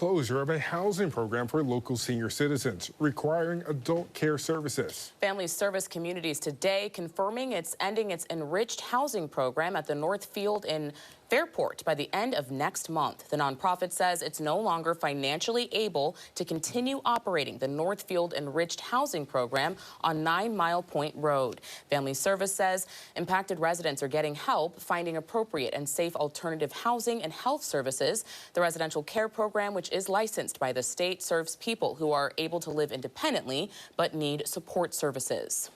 closure of a housing program for local senior citizens, requiring adult care services. Family Service Communities today confirming it's ending its enriched housing program at the Northfield in Fairport by the end of next month. The nonprofit says it's no longer financially able to continue operating the Northfield Enriched Housing Program on 9 Mile Point Road. Family Service says impacted residents are getting help finding appropriate and safe alternative housing and health services. The residential care program, which is licensed by the state, serves people who are able to live independently but need support services.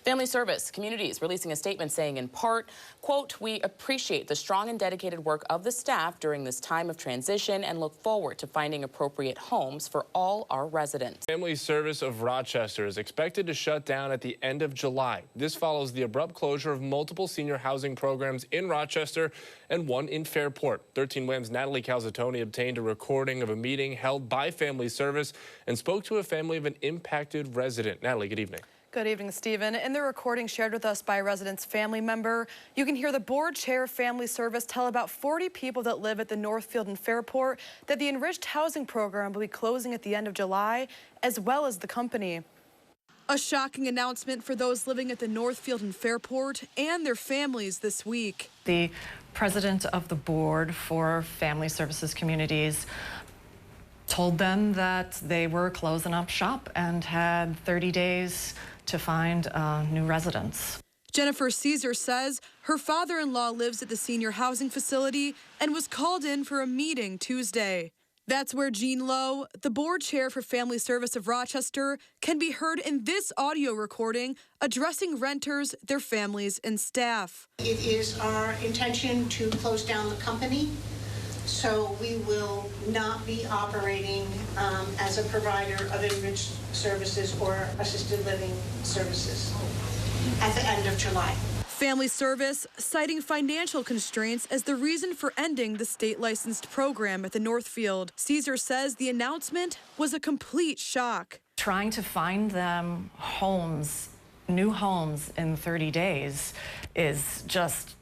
Family Service Communities releasing a statement saying in part, quote, "We appreciate the strong and dedicated work of the staff during this time of transition and look forward to finding appropriate homes for all our residents." Family Service of Rochester is expected to shut down at the end of July. This follows the abrupt closure of multiple senior housing programs in Rochester and one in Fairport. 13 WHAM's Natalie Calzatoni obtained a recording of a meeting held by Family Service and spoke to a family of an impacted resident. Natalie, good evening. Good evening, Stephen. In the recording shared with us by a resident's family member, you can hear the board chair of Family Service tell about 40 people that live at the Northfield and Fairport that the enriched housing program will be closing at the end of July, as well as the company. A shocking announcement for those living at the Northfield and Fairport and their families this week. The president of the board for Family Services Communities told them that they were closing up shop and had 30 days to find new residents. Jennifer Caesar says her father-in-law lives at the senior housing facility and was called in for a meeting Tuesday. That's where Jean Lowe, the board chair for Family Service of Rochester, can be heard in this audio recording addressing renters, their families, and staff. It is our intention to close down the company, so we will not be operating as a provider of enriched services or assisted living services at the end of July. Family Service citing financial constraints as the reason for ending the state-licensed program at the Northfield. Caesar says the announcement was a complete shock. Trying to find them homes, new homes in 30 days is just,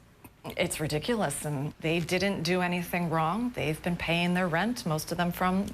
it's ridiculous, and they didn't do anything wrong. They've been paying their rent, most of them from,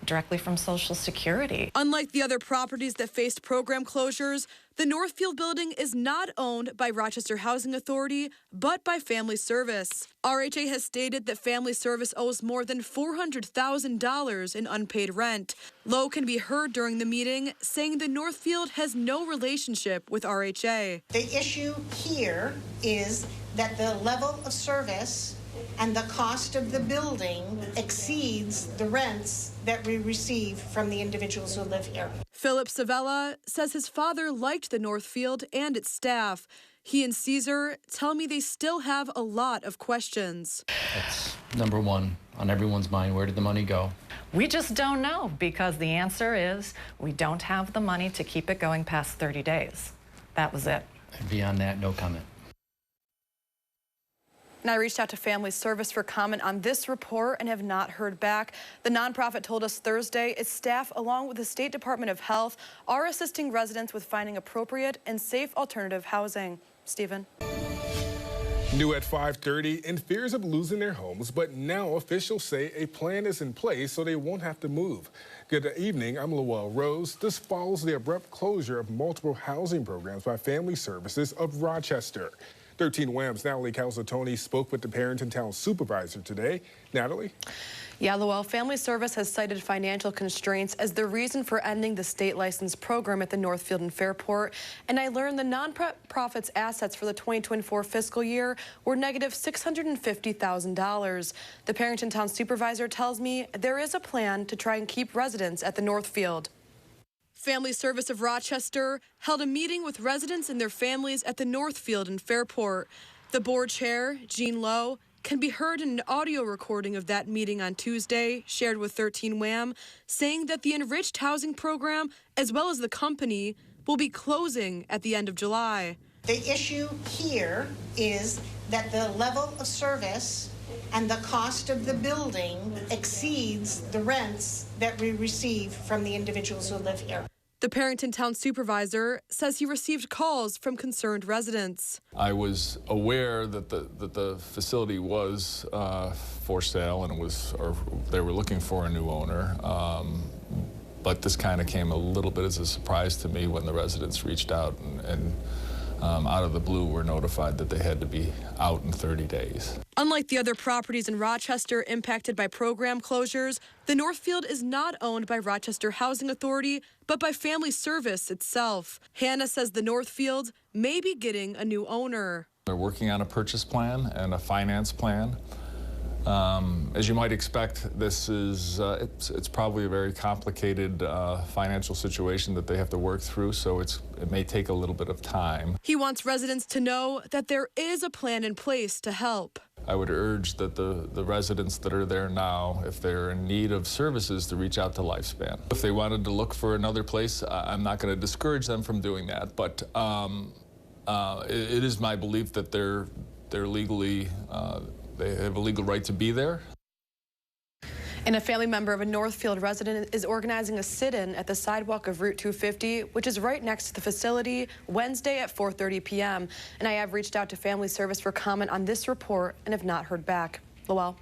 directly from Social Security. Unlike the other properties that faced program closures, the Northfield building is not owned by Rochester Housing Authority, but by Family Service. RHA has stated that Family Service owes more than $400,000 in unpaid rent. Lowe can be heard during the meeting saying the Northfield has no relationship with RHA. The issue here is that the level of service and the cost of the building exceeds the rents that we receive from the individuals who live here. Philip Savella says his father liked the Northfield and its staff. He and Caesar tell me they still have a lot of questions. That's number one on everyone's mind. Where did the money go? We just don't know, because the answer is we don't have the money to keep it going past 30 days. That was it. And beyond that, no comment. And I reached out to Family Service for comment on this report and have not heard back. The nonprofit told us Thursday its staff, along with the State Department of Health, are assisting residents with finding appropriate and safe alternative housing. Stephen. New at 5:30, in fears of losing their homes, but now officials say a plan is in place so they won't have to move. Good evening, I'm Lowell Rose. This follows the abrupt closure of multiple housing programs by Family Services of Rochester. 13 WHAM's Natalie Calzatoni spoke with the Perinton Town Supervisor today. Natalie? Yeah, Lowell, Family Service has cited financial constraints as the reason for ending the state licensed program at the Northfield and Fairport. And I learned the nonprofit's assets for the 2024 fiscal year were negative $650,000. The Perinton Town Supervisor tells me there is a plan to try and keep residents at the Northfield. Family Service of Rochester held a meeting with residents and their families at the Northfield and Fairport. The board chair, Jean Lowe, can be heard in an audio recording of that meeting on Tuesday, shared with 13 WHAM, saying that the enriched housing program, as well as the company, will be closing at the end of July. The issue here is that the level of service and the cost of the building exceeds the rents that we receive from the individuals who live here. The Perinton town supervisor says he received calls from concerned residents. I was aware that the facility was for sale and they were looking for a new owner. But this kind of came a little bit as a surprise to me when the residents reached out and out of the blue were notified that they had to be out in 30 days. Unlike the other properties in Rochester impacted by program closures, the Northfield is not owned by Rochester Housing Authority, but by Family Service itself. Hanna says the Northfield may be getting a new owner. They're working on a purchase plan and a finance plan. As you might expect, this is it's probably a very complicated financial situation that they have to work through, so it may take a little bit of time. He wants residents to know that there is a plan in place to help. I would urge that the residents that are there now, if they're in need of services, to reach out to Lifespan. If they wanted to look for another place, I'm not going to discourage them from doing that, but it is my belief that they're legally they have a legal right to be there. And a family member of a Northfield resident is organizing a sit-in at the sidewalk of Route 250, which is right next to the facility, Wednesday at 4:30 p.m. And I have reached out to Family Service for comment on this report and have not heard back. Lowell.